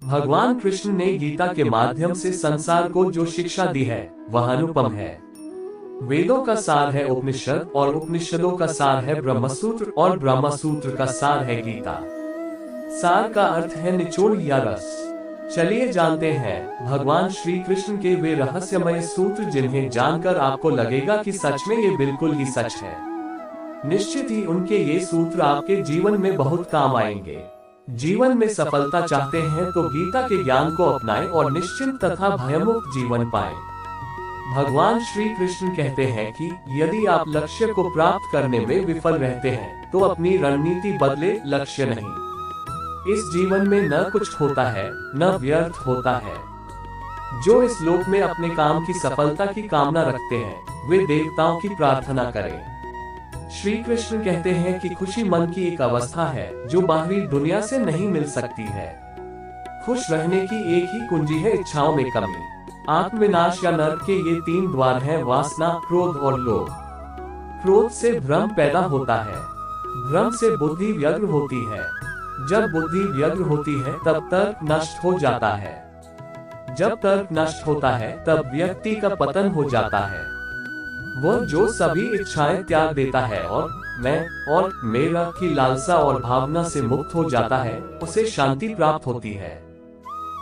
भगवान कृष्ण ने गीता के माध्यम से संसार को जो शिक्षा दी है वह अनुपम है। वेदों का सार है उपनिषद और उपनिषदों का सार है ब्रह्मसूत्र और ब्रह्मसूत्र का सार है गीता। सार का अर्थ है निचोड़ या रस। चलिए जानते हैं भगवान श्री कृष्ण के वे रहस्यमय सूत्र जिन्हें जानकर आपको लगेगा कि सच में ये बिल्कुल ही सच है। निश्चित ही उनके ये सूत्र आपके जीवन में बहुत काम आएंगे। जीवन में सफलता चाहते हैं तो गीता के ज्ञान को अपनाएं और निश्चिंत तथा भयमुक्त जीवन पाएं। भगवान श्री कृष्ण कहते हैं कि यदि आप लक्ष्य को प्राप्त करने में विफल रहते हैं तो अपनी रणनीति बदले, लक्ष्य नहीं। इस जीवन में न कुछ होता है न व्यर्थ होता है। जो इस लोक में अपने काम की सफलता की कामना रखते हैं वे देवताओं की प्रार्थना करें। श्री कृष्ण कहते हैं कि खुशी मन की एक अवस्था है जो बाहरी दुनिया से नहीं मिल सकती है। खुश रहने की एक ही कुंजी है इच्छाओं में कमी। आत्मविनाश या नरक के ये 3 द्वार हैं, वासना, क्रोध और लोभ। क्रोध से भ्रम पैदा होता है, भ्रम से बुद्धि व्यग्र होती है। जब बुद्धि व्यग्र होती है तब तर्क नष्ट हो जाता है। जब तर्क नष्ट होता है तब व्यक्ति का पतन हो जाता है। वह जो सभी इच्छाएं त्याग देता है और मैं और मेरा की लालसा और भावना से मुक्त हो जाता है, उसे शांति प्राप्त होती है।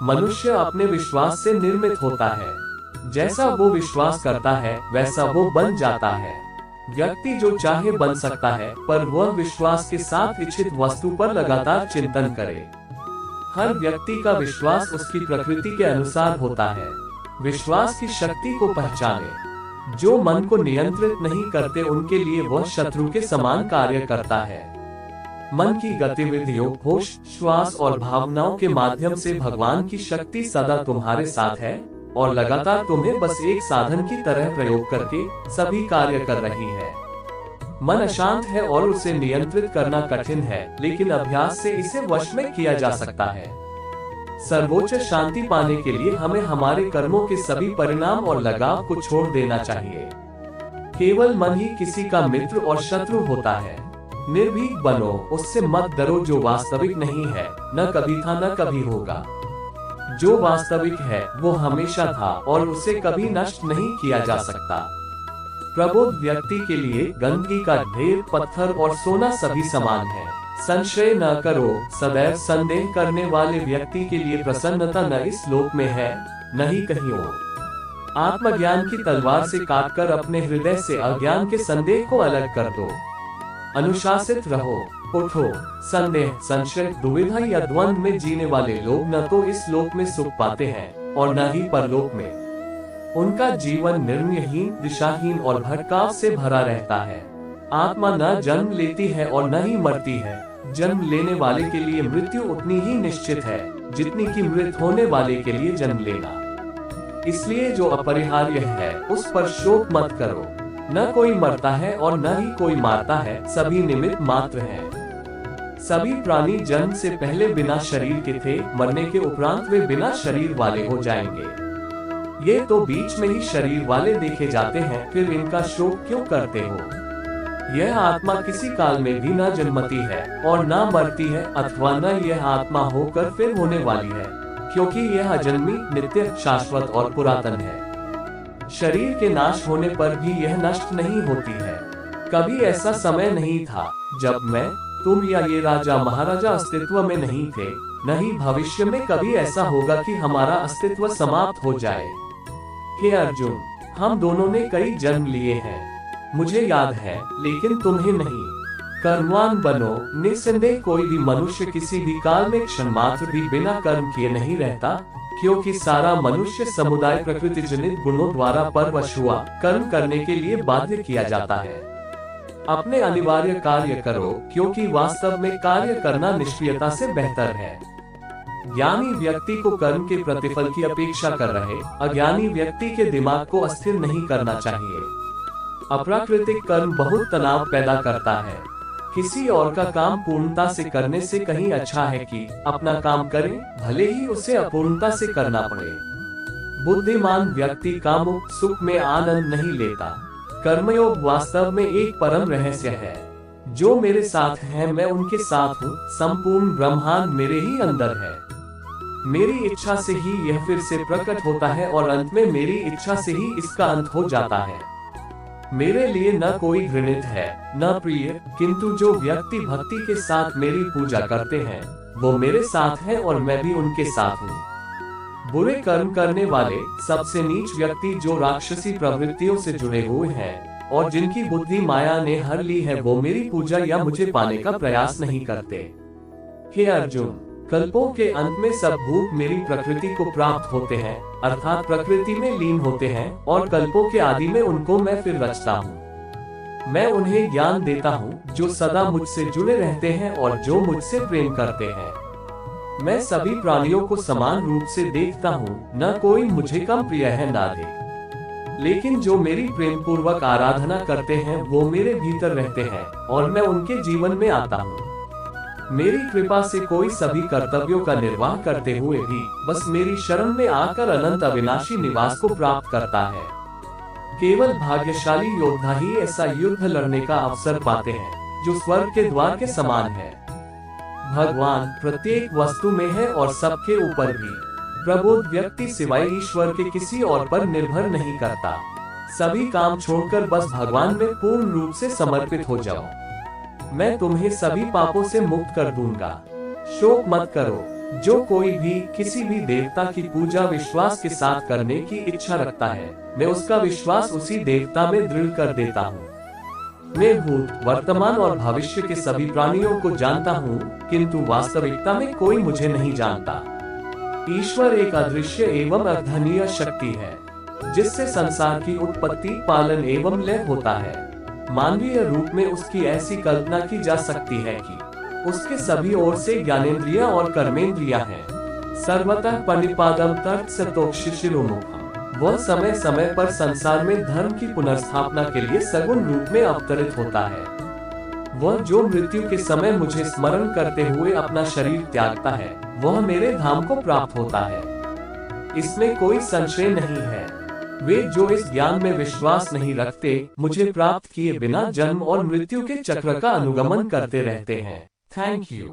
मनुष्य अपने विश्वास से निर्मित होता है। जैसा वो विश्वास करता है वैसा वो बन जाता है। व्यक्ति जो चाहे बन सकता है, पर वह विश्वास के साथ इच्छित वस्तु पर लगातार चिंतन करे। हर व्यक्ति का विश्वास उसकी प्रकृति के अनुसार होता है। विश्वास की शक्ति को पहचाने। जो मन को नियंत्रित नहीं करते उनके लिए वह शत्रु के समान कार्य करता है। मन की गतिविधियों, होश, श्वास और भावनाओं के माध्यम से भगवान की शक्ति सदा तुम्हारे साथ है और लगातार तुम्हें बस एक साधन की तरह प्रयोग करके सभी कार्य कर रही है। मन अशांत है और उसे नियंत्रित करना कठिन है, लेकिन अभ्यास से इसे वश में किया जा सकता है। सर्वोच्च शांति पाने के लिए हमें हमारे कर्मों के सभी परिणाम और लगाव को छोड़ देना चाहिए। केवल मन ही किसी का मित्र और शत्रु होता है। निर्भीक बनो, उससे मत डरो जो वास्तविक नहीं है, न कभी था न कभी होगा। जो वास्तविक है वो हमेशा था और उसे कभी नष्ट नहीं किया जा सकता। प्रबुद्ध व्यक्ति के लिए गंदगी का ढेर, पत्थर और सोना सभी समान है। संशय न करो, सदैव संदेह करने वाले व्यक्ति के लिए प्रसन्नता न इस लोक में है न ही कहीं और। आत्मज्ञान की तलवार से काटकर अपने हृदय से अज्ञान के संदेह को अलग कर दो। अनुशासित रहो, उठो। संदेह, संशय, दुविधा या द्वंद में जीने वाले लोग न तो इस लोक में सुख पाते हैं और न ही परलोक में। उनका जीवन निर्णयहीन, दिशाहीन और भटकाव से भरा रहता है। आत्मा न जन्म लेती है और न ही मरती है। जन्म लेने वाले के लिए मृत्यु उतनी ही निश्चित है जितनी कि मृत होने वाले के लिए जन्म लेना। इसलिए जो अपरिहार्य है उस पर शोक मत करो। न कोई मरता है और न ही कोई मारता है, सभी निमित्त मात्र हैं। सभी प्राणी जन्म से पहले बिना शरीर के थे, मरने के उपरांत वे बिना शरीर वाले हो जाएंगे। ये तो बीच में ही शरीर वाले देखे जाते हैं, फिर इनका शोक क्यों करते हो? यह आत्मा किसी काल में भी न जन्मती है और न मरती है, अथवा न यह आत्मा होकर फिर होने वाली है, क्योंकि यह अजन्मी, नित्य, शाश्वत और पुरातन है। शरीर के नाश होने पर भी यह नष्ट नहीं होती है। कभी ऐसा समय नहीं था जब मैं, तुम या ये राजा महाराजा अस्तित्व में नहीं थे, न ही भविष्य में कभी ऐसा होगा कि हमारा अस्तित्व समाप्त हो जाए। हे अर्जुन, हम दोनों ने कई जन्म लिए हैं, मुझे याद है, लेकिन तुम्हें नहीं। कर्मवान बनो। निस्संदेह कोई भी मनुष्य किसी भी काल में क्षण मात्र भी बिना कर्म किए नहीं रहता, क्योंकि सारा मनुष्य समुदाय प्रकृति जनित गुणों द्वारा परवश हुआ कर्म करने के लिए बाध्य किया जाता है। अपने अनिवार्य कार्य करो, क्योंकि वास्तव में कार्य करना निष्क्रियता से बेहतर है। ज्ञानी व्यक्ति को कर्म के प्रतिफल की अपेक्षा कर रहे अज्ञानी व्यक्ति के दिमाग को अस्थिर नहीं करना चाहिए। अप्राकृतिक कर्म बहुत तनाव पैदा करता है। किसी और का काम पूर्णता से करने से कहीं अच्छा है कि अपना काम करे, भले ही उसे अपूर्णता से करना पड़े। बुद्धिमान व्यक्ति कामुक सुख में आनंद नहीं लेता। कर्मयोग वास्तव में एक परम रहस्य है। जो मेरे साथ हैं मैं उनके साथ हूँ, संपूर्ण ब्रह्मांड मेरे ही अंदर है। मेरी इच्छा से ही यह फिर से प्रकट होता है और अंत में मेरी इच्छा से ही इसका अंत हो जाता है। मेरे लिए न कोई घृणित है न प्रिय, किंतु जो व्यक्ति भक्ति के साथ मेरी पूजा करते हैं वो मेरे साथ हैं और मैं भी उनके साथ हूँ। बुरे कर्म करने वाले सबसे नीच व्यक्ति जो राक्षसी प्रवृत्तियों से जुड़े हुए हैं और जिनकी बुद्धि माया ने हर ली है, वो मेरी पूजा या मुझे पाने का प्रयास नहीं करते। हे अर्जुन, कल्पों के अंत में सब भूत मेरी प्रकृति को प्राप्त होते हैं, अर्थात प्रकृति में लीन होते हैं, और कल्पों के आदि में उनको मैं फिर रचता हूँ। मैं उन्हें ज्ञान देता हूँ जो सदा मुझसे जुड़े रहते हैं और जो मुझसे प्रेम करते हैं। मैं सभी प्राणियों को समान रूप से देखता हूँ, न कोई मुझे कम प्रिय है न अधिक। लेकिन जो मेरी प्रेम पूर्वक आराधना करते हैं वो मेरे भीतर रहते हैं और मैं उनके जीवन में आता हूँ। मेरी कृपा से कोई सभी कर्तव्यों का निर्वाह करते हुए भी बस मेरी शरण में आकर अनंत अविनाशी निवास को प्राप्त करता है। केवल भाग्यशाली योद्धा ही ऐसा युद्ध लड़ने का अवसर पाते हैं जो स्वर्ग के द्वार के समान है। भगवान प्रत्येक वस्तु में है और सबके ऊपर भी। प्रबोध व्यक्ति सिवाय ईश्वर के किसी और पर निर्भर नहीं करता। सभी काम छोड़कर बस भगवान में पूर्ण रूप से समर्पित हो जाओ। मैं तुम्हें सभी पापों से मुक्त कर दूंगा। शोक मत करो। जो कोई भी किसी भी देवता की पूजा विश्वास के साथ करने की इच्छा रखता है, मैं उसका विश्वास उसी देवता में दृढ़ कर देता हूँ। मैं भूत, वर्तमान और भविष्य के सभी प्राणियों को जानता हूँ, किंतु वास्तविकता में कोई मुझे नहीं जानता। ईश्वर एक अदृश्य एवं अधनीय शक्ति है जिससे संसार की उत्पत्ति, पालन एवं लय होता है। मानवीय रूप में उसकी ऐसी कल्पना की जा सकती है कि उसके सभी ओर से ज्ञानेंद्रियां और कर्मेंद्रियां हैं। सर्वतः परिपादम तर्क सतोक्षिशिरोमुखम। वह समय समय पर संसार में धर्म की पुनर्स्थापना के लिए सगुण रूप में अवतरित होता है। वह जो मृत्यु के समय मुझे स्मरण करते हुए अपना शरीर त्यागता है, वह मेरे धाम को प्राप्त होता है। इसमें कोई संशय नहीं है। वे जो इस ज्ञान में विश्वास नहीं रखते, मुझे प्राप्त किए बिना जन्म और मृत्यु के चक्र का अनुगमन करते रहते हैं। Thank you.